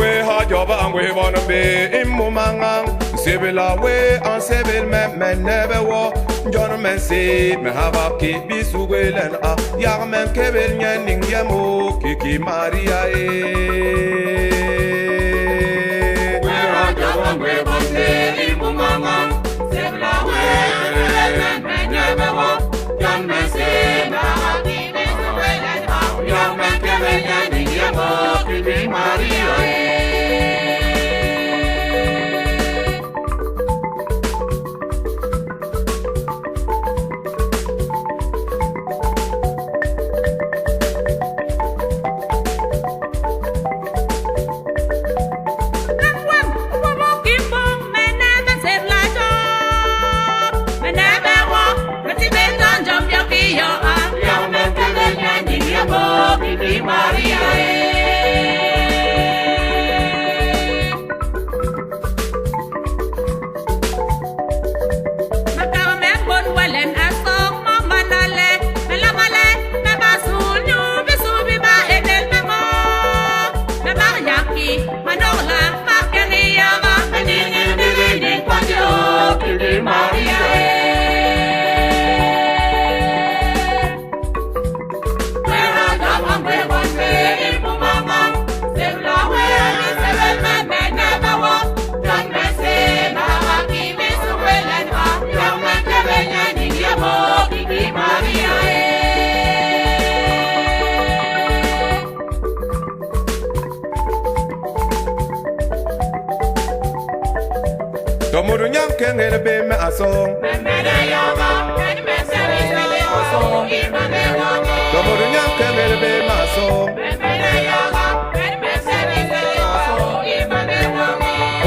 we ha joba and we wanna be in Mumangang. Sibila we on Sibyl men never war. John men say me have a kid be so well and a young man Kevin Yanning Yamo Kiki Maria. We are joba we wanna be in Mumangang. Sibila we men never war. John men say me have a kid be so well and a young man Kevin Yanning Yamo Kiki Maria. Tomuru nyanken ele be me asong. Tomuru nyanken ele be me asong.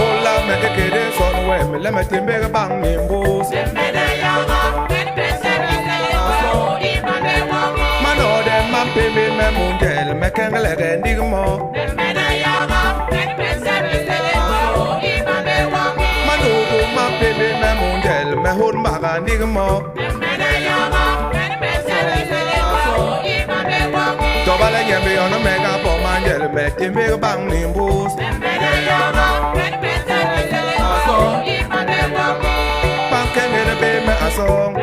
Ola me ekede son we me le me timbe bang ni mbus. Mano de mampe me mungel me kengele gendigmo. Baby, me mungel, me hold maga nigmo. Tobale yembe on a mega for mangel, me timbe bang nimbus. Panken in a baby, a song.